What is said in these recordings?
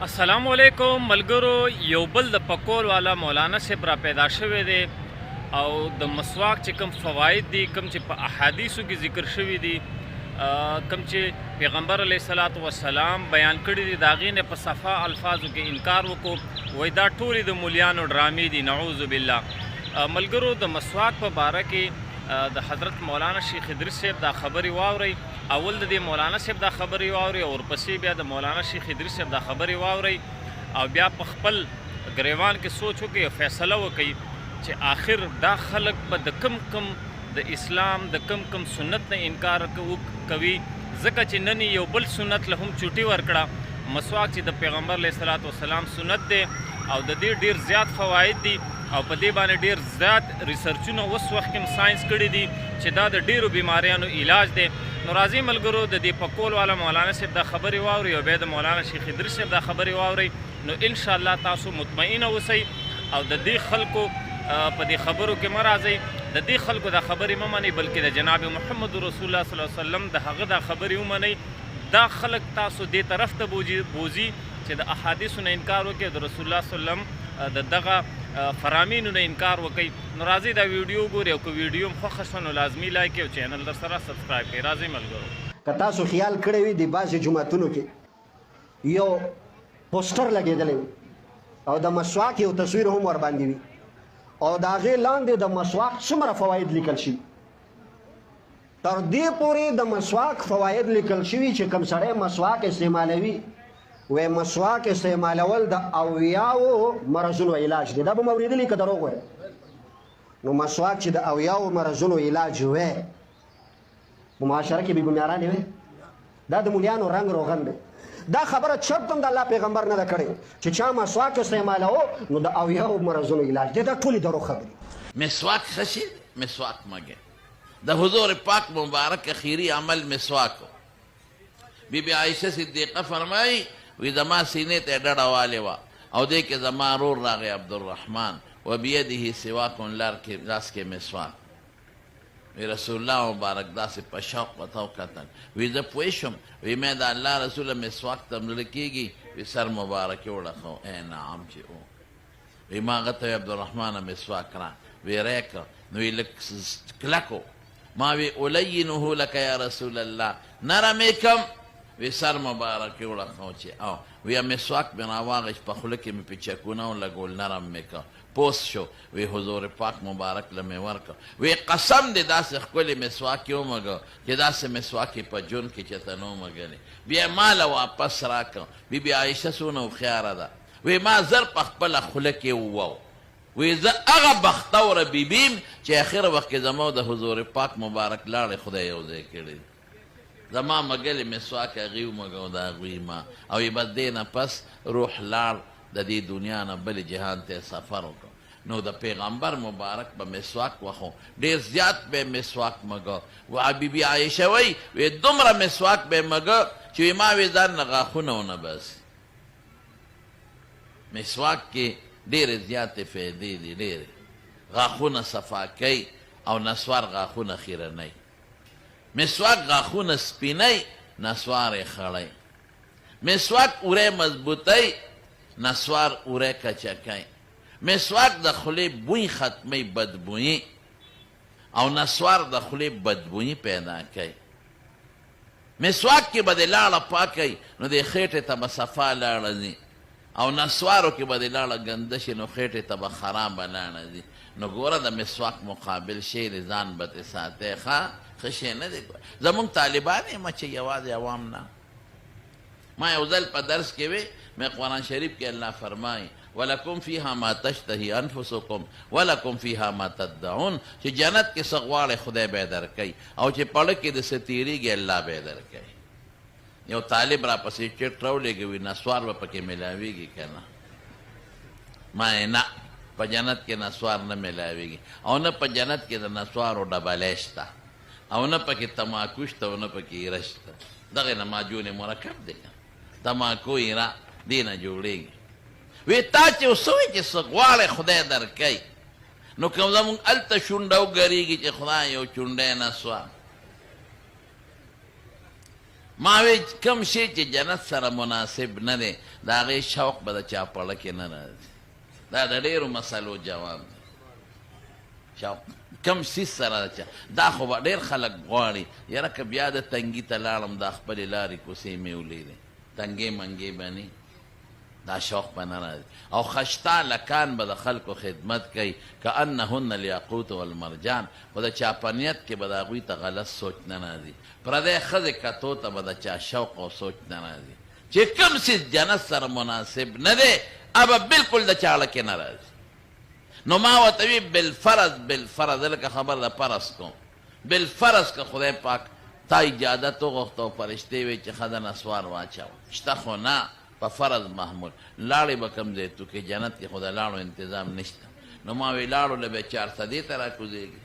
السلام علیکم ملګرو. یو بل د پکول والا مولانا صاحب را پیدا شوی دی او د مسواک چې کوم فواید دي، کوم چې په احادیثو کې ذکر شوي دي، کوم چې پیغمبر علیه الصلاۃ والسلام بیان کړي دي، د هغې نه په صفا الفاظو کې انکار وکړو. وایي دا ټولې د مولیانو ډرامې دي، نعوذ بالله. ملګرو، د مسواک په باره کې د حضرت مولانا شیخ ادریس صاحب دا خبرې واورئ. اول د دې مولانا صاحب دا خبرې واورئ او ورپسې بیا د مولانا شیخ ادریس صاحب دا خبرې واورئ او بیا په خپل ګریوان کې سوچ وکړئ او فیصله وکړئ چې آخر دا خلک به د کم د اسلام د کم سنت نه انکار کوي. ځکه چې نن یو بل سنت له هم چوټي ورکړه. مسواک چې د پیغمبر علیه الصلاۃ والسلام سنت دی او د دې ډیر زیات فواید دي او په دې باندې ډیر زیات ریسرچونه اوس وخت کې ساينس کړي دي چې دا د ډیرو بیماریانو علاج دی. نو راځئ ملګرو، د دې پکول والا مولانا صاحب دا خبرې واورئ او بیا د مولانا شیخ ادریس صاحب دا خبرې واورئ. نو انشاءالله تاسو مطمئنه اوسئ او د دې خلکو په دې خبرو کې مه راځئ، د دې خلکو دا خبرې مه منئ، بلکې د جناب محمد رسول الله صلی الله علیه وسلم د هغه دا خبرې ومنئ. دا خلک تاسو دې طرف ته بوځي چې د احادیثو نه انکار وکړي، د رسول الله صلی الله علیه وسلم د دغه فرامینو نه انکار وکړي. نو راځئ دا ویډیو ګورئ او که ویډیو هم خوښه شوه نو لازمي لایک او چینل در سره سبسکرایب کړئ. راځئ ملګرو. که تاسو خیال کړی وي د بعضې جوماتونو کې یو پوسټر لګېدلی وي او د مسواک یو تصویر هم ورباندې وي او د هغې لاندې د مسواک څومره فواید لیکل شوي، تر دې پورې د مسواک فواید لیکل شوي چې کوم سړی مسواک استعمالوي، وی مسواک استعمالول د اویاو مرضونو علاج دی. دا به مو اورېدلي که دروغ وی؟ نو مسواک چې د اویاو مرضونو علاج وی په معاشره کې بې بنیارانې وی، دا د مولیانو رنګ روغن دی. دا خبره چرته هم د الله پیغمبر نه ده کړې چې چا مسواک استعمالوه نو د اویاو مرضونو علاج دی. دا ټولې دروغ خبرې. مسواک خشی مسواک مگه د حضور پاک مبارک خیری عمل مسواکو. بی بی عائشہ صدیقہ فرمائی وی زما سینې ته ډډه والې وه او دې کې زما رور راغی عبدالرحمن و بیده سواک لاس کې مسواک. وی رسول الله مبارک داسې په شوق ورته وکتل. وی زه پوه شوم، وی مې د الله رسوله مسواک ته زړه کېږي. وی سر مبارک یې وړخو. ای نعم چې او. وی ما هغه ته وی عبدالرحمن مسواک را وی ری کړ. نو وی لږ کلکو. ما وی الینه لک یا رسول الله، نرم یې کم. وی سر مبارک یې وړخو چې او. وی مسواک مې راواغېست، په خوله کې مې پیچکونه ولګول، نرم مې کړ، پوست شو. وی حضور پاک مبارک له مې ورکړ. وی قسم دې داسې ښکلې مسواک یې ومږه چې داسې مسواک یې په ژوند کې چېرته نه ومږلې. بیا ما له واپس راکړ. بی بی عایشه څونه هوښیاره ده. وی ما زر په خپله خوله کې ووو. وی زه هغه بختوره بیبیم چې اخر وخت کې زما د حضور پاک مبارک لاړې خدای یو ځای کړي. زما مګلې مسواک هغې ومږه او د هغوی ما او یې بس دې نه پس روح لاړ د دې دنیا نه بلې جهان ته سفر وکړ. نو د پیغمبر مبارک به مسواک وخو ډېر زیات به مسواک مږه. و بیبي عایشه وی وی دومره مسواک به مږه چې وی ما وی ځان نه غاښونه ونه باسي. مسواک کې ډېرې زیاتې فایدې دي، ډېرې. غاښونه صفا کوي او نسوار غاښونه خیرنی. مسواک غاښونه سپینی، نسوار یې خړی. مسواک اوری مضبوطی، نسوار اوری کچکی. مسواک د خولې بوی ختمی، بدبویي، او نسوار د خولې بدبویي پیدا کوي. مسواک کې به د لاړه پاکی نو د خېټې ته به صفا لاړه ځي او نسوارو کې به د لاړه ګنده شي نو خېټې ته به خرابه لاړه ځي. نو ګوره د مسواک مقابل شی د ځان به ترې ساتئ. ښه شی نه دی. زمونږ طالبان یم چې یوازې عوام نه. ما یو ځل په درس کې وی مې قرآن شریف کې الله فرمایي ولکم فیها ما تشتهی انفسکم ولکم فیها ما تدعون، چې جنت کې څه غواړئ خدای به یې درکوي او چې پړه کې د څه تېرېږي الله به یې درکوي. یو طالب را پسې چټ راولېږي وي نسوار به پکې میلاویږي که نه؟ ما یې نه، په جنت کې نسوار نه میلاویږي او نه په جنت کې د نسوارو ډبلی شته او نه پکې تماکو شته او نه پکې ایره شته. دغې نه ماجون مرکب دی، تماکو ایره دې نه جوړېږي. وی تا چې اوس وی چې څه غواړې خدای درکوي. نو که زمونږ هلته شونډه وګرېږي چې خدای یو چونډی نسوار. ما وی کم شی چې جنت سره مناسب نه دی د هغې شوق به د چا پړه کې نه راځي. دا د ډېرو مسلو جواب دی. شوق کم سیز سره چا دا خو به ډېر خلک غواړي یاره که بیا د تنګي ته لاړم دا خپلې لارې کوڅې مې ولیدې تنګې منګې به نه دا شوق به نه راځي. او خشتا لکان به د خلکو خدمت کوي کانهن الیاقوت والمرجان خو د چا په نیت کې به د هغوی ته غلط سوچ نه راځي. پردی ښځې کتو ته به د چا شوق او سوچ نه راځي چې کوم څیز جنت سره مناسب نه دی هغه بلکل د چا اړه کې نه راځي. نو ما ورته وي بالفرض لکه خبر د فرض کوم بالفرض که خدای پاک تا اجازت وغوښته او فرشتې وی چې ښځه نسوار واچوه شته خو نه په فرض محمول لاړې به کوم ځای تو کې جنت کې خو د لاړو انتظام نشته. نو ما وی لاړو له به 400 ته راکوزېږي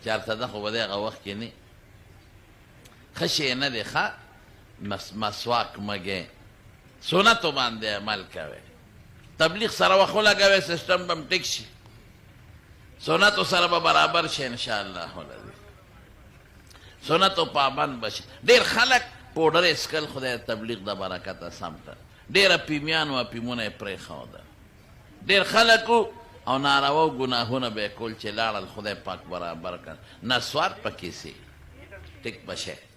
400 خو به د هغه وخت کې نه ښه شی نه دی. ښه مسواک مګې سنتو باندې عمل کوئ تبلیغ سره وخت ولګوئ سیسټم به هم ټیک شي سنتو سره به برابر شي انشاءالله العظیم سنتو پابند بشي. ډېر خلک پوډر اسکل خدای تبلیغ د برکته سم کړ ډېر اپیمیان و اپیمونه یې پرېښوده ډېر خلکو او ناروا ګناهونه به یې کول چې لاړل خدای پاک برابر کړ نسوار پکې سي ټیک بشه